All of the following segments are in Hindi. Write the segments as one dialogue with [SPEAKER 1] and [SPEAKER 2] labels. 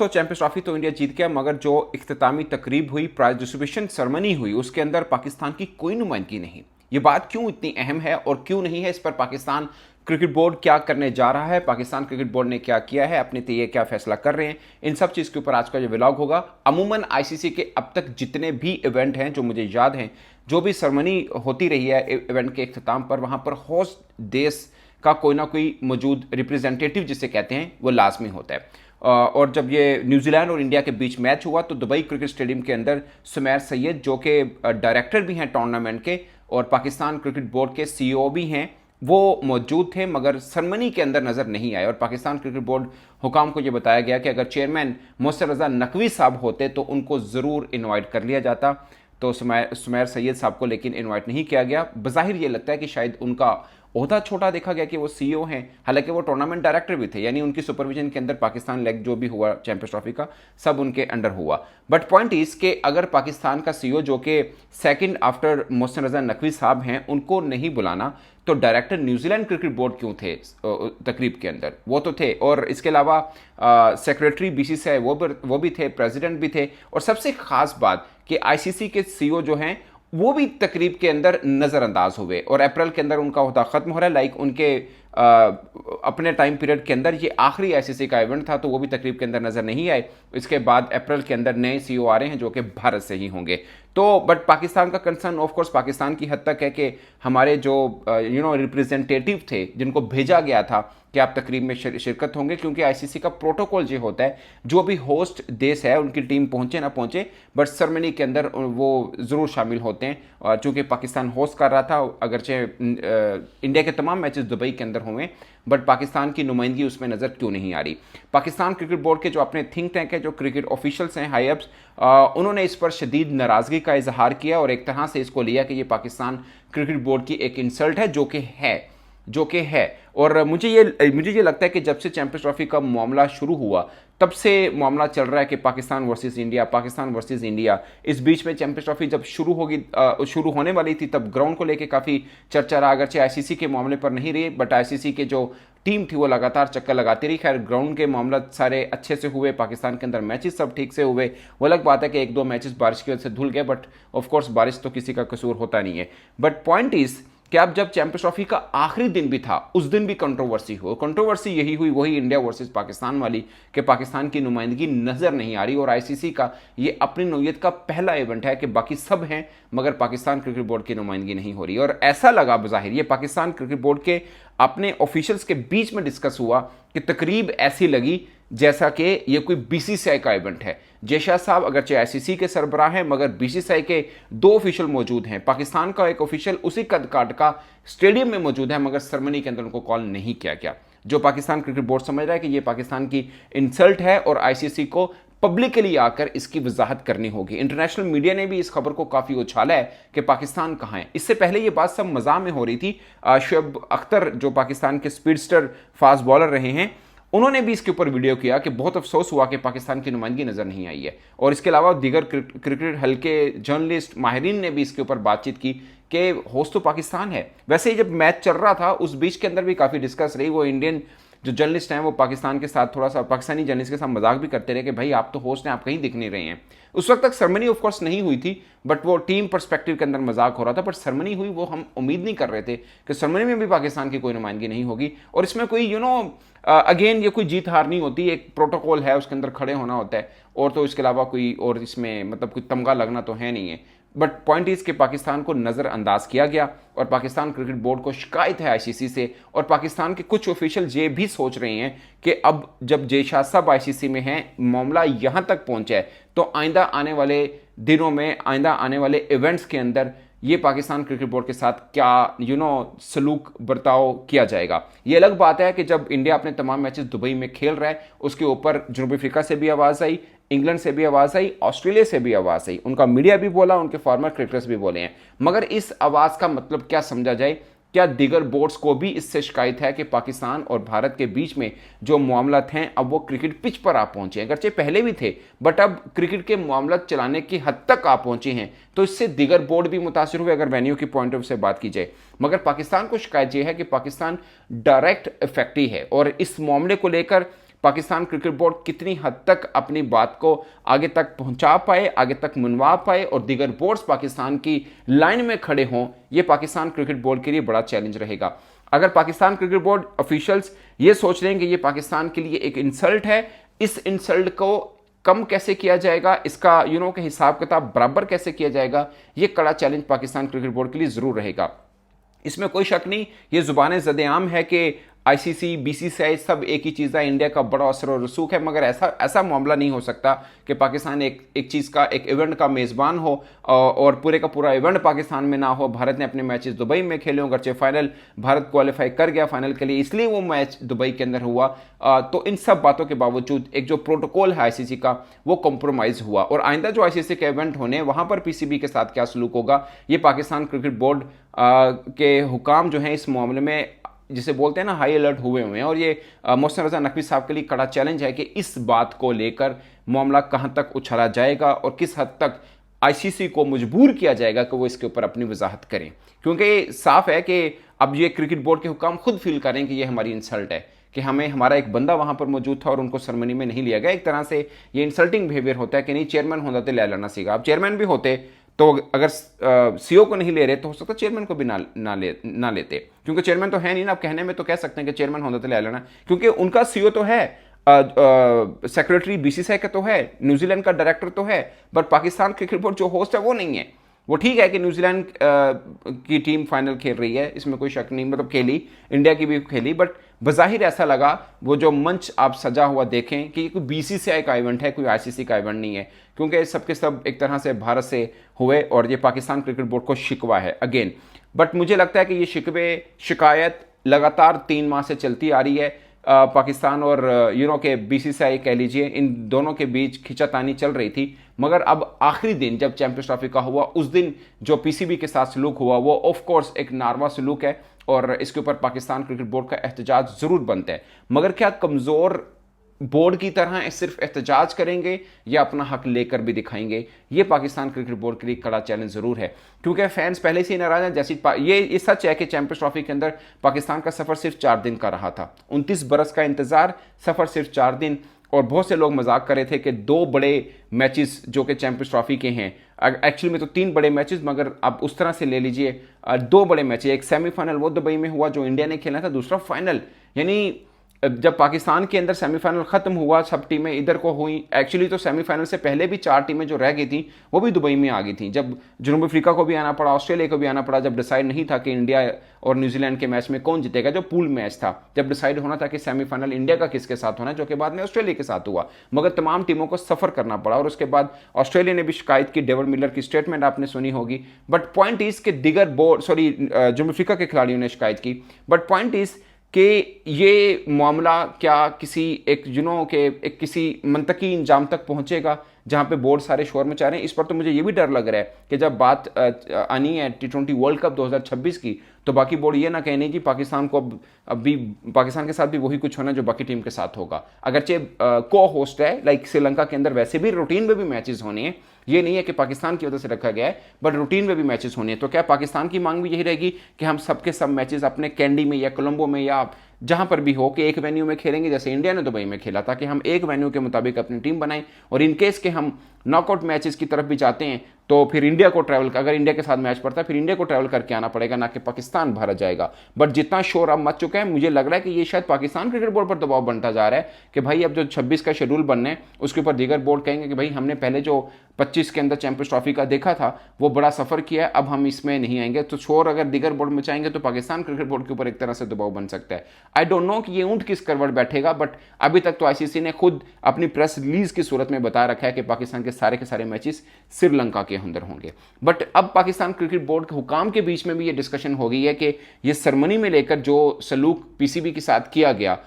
[SPEAKER 1] तो चैंपियंस ट्रॉफी तो इंडिया जीत गया, मगर जो इख्तितामी तकरीब हुई, प्राइज डिस्ट्रीब्यूशन सेरेमनी हुई, उसके अंदर पाकिस्तान की कोई नुमाइंदगी नहीं। ये बात क्यों इतनी अहम है और क्यों नहीं है, इस पर पाकिस्तान क्रिकेट बोर्ड क्या करने जा रहा है, पाकिस्तान क्रिकेट बोर्ड ने क्या किया है, अपने लिए क्या फैसला कर रहे हैं, इन सब चीज़ के ऊपर आज का जो व्लॉग होगा। अमूमन आईसीसी के अब तक जितने भी इवेंट हैं जो मुझे याद हैं, जो भी सेरेमनी होती रही है इवेंट के इख्तिताम पर, वहाँ पर होस्ट देश का कोई ना कोई मौजूद रिप्रेजेंटेटिव जिसे कहते हैं वो लाजमी होता है। और जब ये न्यूजीलैंड और इंडिया के बीच मैच हुआ तो दुबई क्रिकेट स्टेडियम के अंदर सुमैर सैयद, जो कि डायरेक्टर भी हैं टूर्नामेंट के और पाकिस्तान क्रिकेट बोर्ड के सीईओ भी हैं, वो मौजूद थे, मगर सेरेमनी के अंदर नज़र नहीं आए। और पाकिस्तान क्रिकेट बोर्ड हुकाम को ये बताया गया कि अगर चेयरमैन मोहसिन रज़ा नकवी साहब होते तो उनको ज़रूर इन्वाइट कर लिया जाता। तो सुमैर सैयद साहब को लेकिन इन्वाइट नहीं किया गया। बज़ाहिर ये लगता है कि शायद उनका ओहदा छोटा देखा गया कि वो सीईओ हैं, हालांकि वो टूर्नामेंट डायरेक्टर भी थे, यानी उनकी सुपरविजन के अंदर पाकिस्तान लेग जो भी हुआ चैंपियंस ट्रॉफी का सब उनके अंडर हुआ। बट पॉइंट इज के अगर पाकिस्तान का सीईओ जो कि सेकंड आफ्टर मोहसिन रज़ा नकवी साहब हैं उनको नहीं बुलाना, तो डायरेक्टर न्यूजीलैंड क्रिकेट बोर्ड क्यों थे तकरीब के अंदर? वो तो थे। और इसके अलावा सेक्रेटरी बीसीसीआई वो भी थे, प्रेसिडेंट भी थे, और सबसे खास बात कि आईसीसी के सीईओ जो हैं वो भी तकरीब के अंदर नज़रअंदाज हुए और अप्रैल के अंदर उनका ओहदा ख़त्म हो रहा है। लाइक उनके अपने टाइम पीरियड के अंदर ये आखिरी आईसीसी का इवेंट था, तो वो भी तकरीब के अंदर नज़र नहीं आए। इसके बाद अप्रैल के अंदर नए सीईओ आ रहे हैं जो कि भारत से ही होंगे। तो बट पाकिस्तान का कंसर्न ऑफ कोर्स पाकिस्तान की हद तक है कि हमारे जो रिप्रेजेंटेटिव थे जिनको भेजा गया था कि आप तकरीब में शिरकत होंगे, क्योंकि आईसीसी का प्रोटोकॉल ये होता है जो भी होस्ट देश है उनकी टीम पहुंचे ना पहुंचे, बट सेरेमनी के अंदर वो ज़रूर शामिल होते हैं। और चूँकि पाकिस्तान होस्ट कर रहा था, अगरचे इंडिया के तमाम मैचेस दुबई के अंदर हुए, बट पाकिस्तान की नुमाइंदगी उसमें नज़र क्यों नहीं आ रही? पाकिस्तान क्रिकेट बोर्ड के जो अपने थिंक टैंक है, जो क्रिकेट ऑफिशियल्स हैं, हाई अप्स, उन्होंने इस पर शदीद नाराज़गी का इजहार किया और एक तरह से इसको लिया कि ये पाकिस्तान क्रिकेट बोर्ड की एक इंसल्ट है, जो कि है। और मुझे ये लगता है कि जब से चैंपियंस ट्रॉफी का मामला शुरू हुआ तब से मामला चल रहा है कि पाकिस्तान वर्सेस इंडिया। इस बीच में चैंपियंस ट्रॉफी जब शुरू होने वाली थी तब ग्राउंड को लेके काफ़ी चर्चा रहा, अगरचे आईसीसी के मामले पर नहीं रही, बट आईसीसी के जो टीम थी वो लगातार चक्कर लगाती रही। खैर ग्राउंड के मामला सारे अच्छे से हुए, पाकिस्तान के अंदर मैचेस सब ठीक से हुए। वो अलग बात है कि एक दो मैचेस बारिश की वजह से धुल गए, बट ऑफकोर्स बारिश तो किसी का कसूर होता नहीं है। बट पॉइंट इज कि अब जब चैंपियंस ट्रॉफी का आखिरी दिन भी था, उस दिन भी कंट्रोवर्सी हुई। कंट्रोवर्सी यही हुई, वही इंडिया वर्सेस पाकिस्तान वाली, कि पाकिस्तान की नुमाइंदगी नजर नहीं आ रही। और आईसीसी का ये अपनी नौयत का पहला इवेंट है कि बाकी सब हैं मगर पाकिस्तान क्रिकेट बोर्ड की नुमाइंदगी नहीं हो रही। और ऐसा लगा बज़ाहिर ये पाकिस्तान क्रिकेट बोर्ड के अपने ऑफिशियल्स के बीच में डिस्कस हुआ कि तकरीब ऐसी लगी जैसा कि ये कोई बीसीसीआई का इवेंट है। जयशाह साहब अगरचे आईसीसी के सरबराह हैं, मगर बीसीसीआई के दो ऑफिशियल मौजूद हैं। पाकिस्तान का एक ऑफिशियल उसी कद काट का स्टेडियम में मौजूद है, मगर सेरेमनी के अंदर उनको कॉल नहीं किया गया। जो पाकिस्तान क्रिकेट बोर्ड समझ रहा है कि ये पाकिस्तान की इंसल्ट है और आईसीसी को पब्लिकली आकर इसकी वजाहत करनी होगी। इंटरनेशनल मीडिया ने भी इस खबर को काफ़ी उछाला है कि पाकिस्तान कहाँ है। इससे पहले ये बात सब मज़ाक में हो रही थी। शुएब अख्तर जो पाकिस्तान के स्पीडस्टर फास्ट बॉलर रहे हैं, उन्होंने भी इसके ऊपर वीडियो किया कि बहुत अफसोस हुआ कि पाकिस्तान की नुमाइंदगी नज़र नहीं आई है। और इसके अलावा दीगर क्रिकेट हल्के जर्नलिस्ट माहिरीन ने भी इसके ऊपर बातचीत की कि होस्ट तो पाकिस्तान है। वैसे ही जब मैच चल रहा था उस बीच के अंदर भी काफ़ी डिस्कस रही। वो इंडियन जो जर्नलिस्ट हैं वो पाकिस्तान के साथ थोड़ा सा पाकिस्तानी जर्नलिस्ट के साथ मजाक भी करते रहे कि भाई आप तो होस्ट हैं, आप कहीं दिख नहीं रहे हैं। उस वक्त तक सेरेमनी ऑफ कोर्स नहीं हुई थी, बट वो टीम पर्सपेक्टिव के अंदर मजाक हो रहा था। बट सेरेमनी हुई, वो हम उम्मीद नहीं कर रहे थे कि सेरेमनी में भी पाकिस्तान की कोई नुमाइंदगी नहीं होगी। और इसमें कोई अगेन ये कोई जीत हार नहीं होती, एक प्रोटोकॉल है, उसके अंदर खड़े होना होता है, और तो इसके अलावा कोई और इसमें मतलब कोई तमगा लगना तो है नहीं है। बट पॉइंट इज कि पाकिस्तान को नज़रअंदाज किया गया और पाकिस्तान क्रिकेट बोर्ड को शिकायत है आईसीसी से। और पाकिस्तान के कुछ ऑफिशियल ये भी सोच रहे हैं कि अब जब जयशाह साहब आईसीसी में हैं, मामला यहाँ तक पहुँचा है, तो आइंदा आने वाले दिनों में, आइंदा आने वाले इवेंट्स के अंदर ये पाकिस्तान क्रिकेट बोर्ड के साथ क्या सलूक बर्ताव किया जाएगा। ये अलग बात है कि जब इंडिया अपने तमाम मैचेस दुबई में खेल रहा है, उसके ऊपर जनूबी अफ्रीका से भी आवाज़ आई, इंग्लैंड से भी आवाज़ आई, ऑस्ट्रेलिया से भी आवाज़ आई, उनका मीडिया भी बोला, उनके फॉर्मर क्रिकेटर्स भी बोले हैं। मगर इस आवाज़ का मतलब क्या समझा जाए? क्या दीगर बोर्ड्स को भी इससे शिकायत है कि पाकिस्तान और भारत के बीच में जो मामला हैं अब वो क्रिकेट पिच पर आ पहुंचे हैं? अगरचे पहले भी थे, बट अब क्रिकेट के मामला चलाने की हद तक आ पहुंचे हैं, तो इससे दीगर बोर्ड भी मुतासिर हुए अगर वेन्यू की पॉइंट ऑफ से बात की जाए। मगर पाकिस्तान को शिकायत यह है कि पाकिस्तान डायरेक्ट इफेक्टी है और इस मामले को लेकर पाकिस्तान क्रिकेट बोर्ड कितनी हद तक अपनी बात को आगे तक पहुंचा पाए, आगे तक मनवा पाए और दीगर बोर्ड्स पाकिस्तान की लाइन में खड़े हों, यह पाकिस्तान क्रिकेट बोर्ड के लिए बड़ा चैलेंज रहेगा। अगर पाकिस्तान क्रिकेट बोर्ड ऑफिशियल्स ये सोच रहे हैं कि ये पाकिस्तान के लिए एक इंसल्ट है, इस इंसल्ट को कम कैसे किया जाएगा, इसका के हिसाब किताब बराबर कैसे किया जाएगा, ये कड़ा चैलेंज पाकिस्तान क्रिकेट बोर्ड के लिए जरूर रहेगा। इसमें कोई शक नहीं, ये जुबान ज़द-ए-आम है कि आईसीसी, बीसीसीआई सब एक ही चीज़ है, इंडिया का बड़ा असर और रसूख है, मगर ऐसा मामला नहीं हो सकता कि पाकिस्तान एक चीज़ का, एक इवेंट का मेज़बान हो और पूरे का पूरा इवेंट पाकिस्तान में ना हो। भारत ने अपने मैचेस दुबई में खेले हों, गर्चे फाइनल भारत क्वालिफाई कर गया फाइनल के लिए, इसलिए वो मैच दुबई के अंदर हुआ। तो इन सब बातों के बावजूद एक जो प्रोटोकॉल है आईसीसी का, वो कॉम्प्रोमाइज़ हुआ और आइंदा जो आईसीसी के इवेंट होने, वहाँ पर पीसीबी के साथ क्या सलूक होगा, ये पाकिस्तान क्रिकेट बोर्ड के हुकाम जो हैं इस मामले में, जिसे बोलते हैं ना, हाई अलर्ट हुए हैं। और ये मोहसिन रजा नकवी साहब के लिए कड़ा चैलेंज है कि इस बात को लेकर मामला कहां तक उछाला जाएगा और किस हद तक आईसीसी को मजबूर किया जाएगा कि वो इसके ऊपर अपनी वजाहत करें, क्योंकि साफ है कि अब ये क्रिकेट बोर्ड के हुकाम खुद फील करें कि ये हमारी इंसल्ट है कि हमारा एक बंदा वहां पर मौजूद था और उनको सेरेमनी में नहीं लिया गया। एक तरह से ये इंसल्टिंग बिहेवियर होता है कि नहीं, चेयरमैन होता तो ले लेना सीखा। अब चेयरमैन भी होते तो अगर सीओ को नहीं ले रहे तो हो सकता चेयरमैन को भी ना लेते, क्योंकि चेयरमैन तो है नहीं ना। अब कहने में तो कह सकते हैं कि चेयरमैन होता तो ले लेना, क्योंकि उनका सीओ तो है, सेक्रेटरी बीसीसीआई का तो है, न्यूजीलैंड का डायरेक्टर तो है, बट पाकिस्तान क्रिकेट बोर्ड जो होस्ट है वो नहीं है। वो ठीक है कि न्यूजीलैंड की टीम फाइनल खेल रही है, इसमें कोई शक नहीं, मतलब खेली, इंडिया की भी खेली, बट बज़ाहिर ऐसा लगा वो जो मंच आप सजा हुआ देखें कि कोई बीसीसीआई का इवेंट है, कोई आईसीसी का इवेंट नहीं है, क्योंकि सबके सब एक तरह से भारत से हुए और ये पाकिस्तान क्रिकेट बोर्ड को शिकवा है अगेन। बट मुझे लगता है कि ये शिकायत लगातार 3 माह से चलती आ रही है। पाकिस्तान और के बीसीसीआई कह लीजिए, इन दोनों के बीच खिंचातानी चल रही थी, मगर अब आखिरी दिन जब चैंपियंस ट्रॉफी का हुआ, उस दिन जो पीसीबी के साथ सलूक हुआ वो ऑफ कोर्स एक नारवा सलूक है और इसके ऊपर पाकिस्तान क्रिकेट बोर्ड का एहतजाज जरूर बनता है। मगर क्या कमजोर बोर्ड की तरह सिर्फ एहतजाज करेंगे या अपना हक लेकर भी दिखाएंगे, ये पाकिस्तान क्रिकेट बोर्ड के लिए कड़ा चैलेंज जरूर है, क्योंकि फैंस पहले से ही नाराज हैं। जैसी ये सच है कि चैंपियंस ट्रॉफी के अंदर पाकिस्तान का सफर सिर्फ 4 दिन का रहा था, 29 बरस का इंतजार, सफर सिर्फ 4 दिन। और बहुत से लोग मजाक कर रहे थे कि 2 बड़े मैचेस जो कि चैंपियंस ट्रॉफी के हैं, एक्चुअली में तो 3 बड़े मैचेस, मगर आप उस तरह से ले लीजिए 2 बड़े मैचेस, एक सेमीफाइनल वो दुबई में हुआ जो इंडिया ने खेला था, दूसरा फाइनल। यानी जब पाकिस्तान के अंदर सेमीफाइनल खत्म हुआ, सब टीमें इधर को हुई। एक्चुअली तो सेमीफाइनल से पहले भी 4 टीमें जो रह गई थी वो भी दुबई में आ गई थी, जब जनूबी अफ्रीका को भी आना पड़ा, ऑस्ट्रेलिया को भी आना पड़ा, जब डिसाइड नहीं था कि इंडिया और न्यूजीलैंड के मैच में कौन जीतेगा, जो पूल मैच था, जब डिसाइड होना था कि सेमीफाइनल इंडिया का किसके साथ होना है, जो कि बाद में ऑस्ट्रेलिया के साथ हुआ। मगर तमाम टीमों को सफर करना पड़ा और उसके बाद ऑस्ट्रेलिया ने भी शिकायत की, डेविड मिलर की स्टेटमेंट आपने सुनी होगी। बट पॉइंट इज के दिगर बोर्ड जनूबी अफ्रीका के खिलाड़ियों ने शिकायत की, बट पॉइंट इज कि ये मामला क्या किसी एक किसी मंतकी इंजाम तक पहुंचेगा जहां पे बोर्ड सारे शोर मचा रहे हैं। इस पर तो मुझे ये भी डर लग रहा है कि जब बात आनी है T20 वर्ल्ड कप 2026 की, तो बाकी बोर्ड ये ना कहने कि पाकिस्तान को अभी पाकिस्तान के साथ भी वही कुछ होना जो बाकी टीम के साथ होगा। अगरचे को होस्ट है, लाइक श्रीलंका के अंदर वैसे भी रूटीन में भी मैचेस होने हैं, ये नहीं है कि पाकिस्तान की वजह से रखा गया है, बट रूटीन में भी मैचेस होने हैं। तो क्या पाकिस्तान की मांग भी यही रहेगी कि हम सबके सब मैचेस अपने कैंडी में या कोलंबो में या जहां पर भी हो कि एक वेन्यू में खेलेंगे, जैसे इंडिया ने दुबई में खेला, ताकि हम एक वेन्यू के मुताबिक अपनी टीम बनाएं। और इन केस के हम नॉकआउट मैचेस की तरफ भी जाते हैं तो फिर इंडिया को ट्रैवल, अगर इंडिया के साथ मैच पड़ता है फिर इंडिया को ट्रैवल करके आना पड़ेगा, ना कि पाकिस्तान भारत जाएगा। बट जितना शोर अब मच चुका है, मुझे लग रहा है कि ये शायद पाकिस्तान क्रिकेट बोर्ड पर दबाव बनता जा रहा है कि भाई अब जो 26 का शेड्यूल बनना है उसके ऊपर दीगर बोर्ड कहेंगे कि भाई हमने पहले जो 25 के अंदर चैंपियंस ट्रॉफी का देखा था वो बड़ा सफर किया है, अब हम इसमें नहीं आएंगे। तो शोर अगर दीगर बोर्ड में चाहेंगे तो पाकिस्तान क्रिकेट बोर्ड के ऊपर एक तरह से दबाव बन सकता है। आई डोंट नो कि ये ऊंट किस करवट बैठेगा, बट अभी तक तो आईसीसी ने खुद अपनी प्रेस रिलीज की सूरत में बता रखा है कि पाकिस्तान के सारे मैचेस श्रीलंका के अंदर होंगे। बट अब पाकिस्तान क्रिकेट बोर्ड के हुकाम के बीच में भी ये डिस्कशन हो गई है कि ये सेरेमनी में लेकर जो सलूक पीसीबी के साथ किया गया,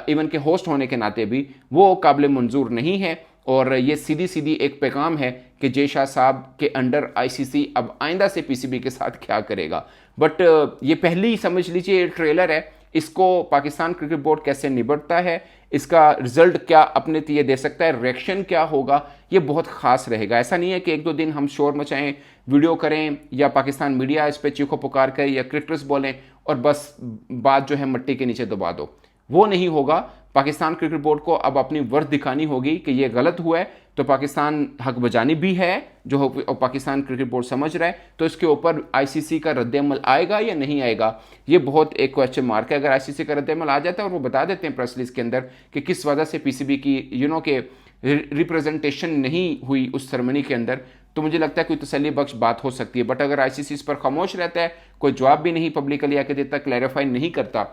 [SPEAKER 1] इवन के होस्ट होने के नाते भी, वो काबिल मंजूर नहीं है। और ये सीधी एक पैगाम है कि जय शाह साहब के अंडर आईसीसी अब आइंदा से पीसीबी के साथ क्या करेगा। बट ये पहली समझ लीजिए ट्रेलर है, इसको पाकिस्तान क्रिकेट बोर्ड कैसे निपटता है, इसका रिजल्ट क्या अपने ये दे सकता है, रिएक्शन क्या होगा, ये बहुत खास रहेगा। ऐसा नहीं है कि 1-2 दिन हम शोर मचाएं, वीडियो करें या पाकिस्तान मीडिया इस पर चीखो पुकार करें या क्रिकेटर्स बोलें और बस बात जो है मिट्टी के नीचे दबा दो। वो नहीं होगा। पाकिस्तान क्रिकेट बोर्ड को अब अपनी वर्थ दिखानी होगी कि ये गलत हुआ है, तो पाकिस्तान हक बजानी भी है जो पाकिस्तान क्रिकेट बोर्ड समझ रहा है, तो इसके ऊपर आईसीसी का रद्द-ए-अमल आएगा या नहीं आएगा, ये बहुत एक क्वेश्चन मार्क है। अगर आईसीसी का रद्द-ए-अमल आ जाता है और वो बता देते हैं प्रेस रिलीज के अंदर कि किस वजह से पीसीबी की के रिप्रेजेंटेशन नहीं हुई उस सेरेमनी के अंदर, तो मुझे लगता है कोई तसल्ली बख्श बात हो सकती है। बट अगर आईसीसी इस पर खामोश रहता है, कोई जवाब भी नहीं पब्लिकली आके देता, क्लैरिफाई नहीं करता,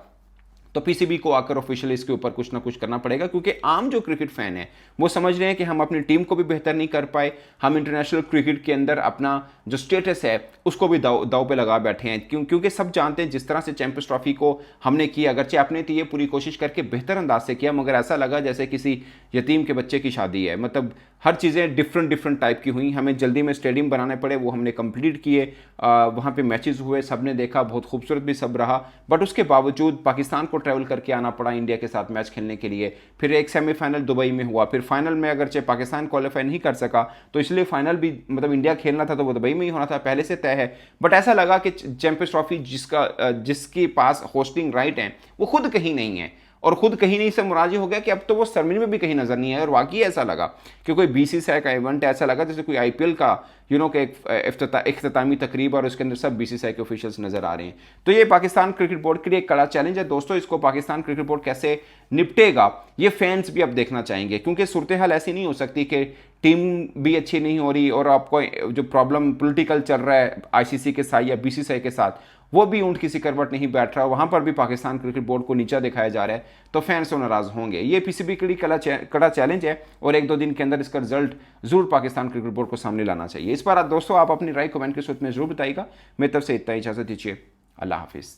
[SPEAKER 1] तो पीसीबी को आकर ऑफिशियली इसके ऊपर कुछ ना कुछ करना पड़ेगा, क्योंकि आम जो क्रिकेट फैन है वो समझ रहे हैं कि हम अपनी टीम को भी बेहतर नहीं कर पाए, हम इंटरनेशनल क्रिकेट के अंदर अपना जो स्टेटस है उसको भी दाव पे लगा बैठे हैं। क्योंकि सब जानते हैं जिस तरह से चैंपियंस ट्रॉफी को हमने किया, अगरचे आपने तो ये पूरी कोशिश करके बेहतर अंदाज से किया, मगर ऐसा लगा जैसे किसी यतीम के बच्चे की शादी है। मतलब हर चीज़ें डिफरेंट टाइप की हुई, हमें जल्दी में स्टेडियम बनाने पड़े, वो हमने कंप्लीट किए, वहाँ पे मैचेस हुए, सब ने देखा, बहुत खूबसूरत भी सब रहा। बट उसके बावजूद पाकिस्तान को ट्रैवल करके आना पड़ा इंडिया के साथ मैच खेलने के लिए। फिर एक सेमीफाइनल दुबई में हुआ, फिर फाइनल में अगरचे पाकिस्तान क्वालिफाई नहीं कर सका, तो इसलिए फाइनल भी मतलब इंडिया खेलना था तो वो दुबई में ही होना था, पहले से तय है। बट ऐसा लगा कि चैंपियंस ट्रॉफी जिसके पास होस्टिंग राइट है वो खुद कहीं नहीं है, और खुद कहीं नहीं से मुराद हो गया कि अब तो वो सरमनी में भी कहीं नजर नहीं है। और वाकई ऐसा लगा कि कोई बीसीसीआई का इवेंट, ऐसा लगा जैसे कोई आईपीएल का के एक इख्तितामी तकरीब और उसके अंदर सब बीसीसीआई के ऑफिशियल्स नजर आ रहे हैं। तो ये पाकिस्तान क्रिकेट बोर्ड के लिए एक कड़ा चैलेंज है दोस्तों। इसको पाकिस्तान क्रिकेट बोर्ड कैसे निपटेगा ये फैंस भी अब देखना चाहेंगे, क्योंकि सूरत हाल ऐसी नहीं हो सकती कि टीम भी अच्छी नहीं हो रही और आपको जो प्रॉब्लम पॉलिटिकल चल रहा है आईसीसी के साथ या बीसीसीआई के साथ, वो भी ऊंट की सिकरवट नहीं बैठ रहा, वहां पर भी पाकिस्तान क्रिकेट बोर्ड को नीचा दिखाया जा रहा है, तो फैंस तो नाराज होंगे। ये पीसीबी के लिए कड़ा चैलेंज है और एक दो दिन के अंदर इसका रिजल्ट जरूर पाकिस्तान क्रिकेट बोर्ड को सामने लाना चाहिए। इस पर दोस्तों आप अपनी राय कमेंट के सूत्र में जरूर बताइएगा। मेरी तरफ से इतना ही, इजाजत दीजिए, अल्लाह हाफिज़।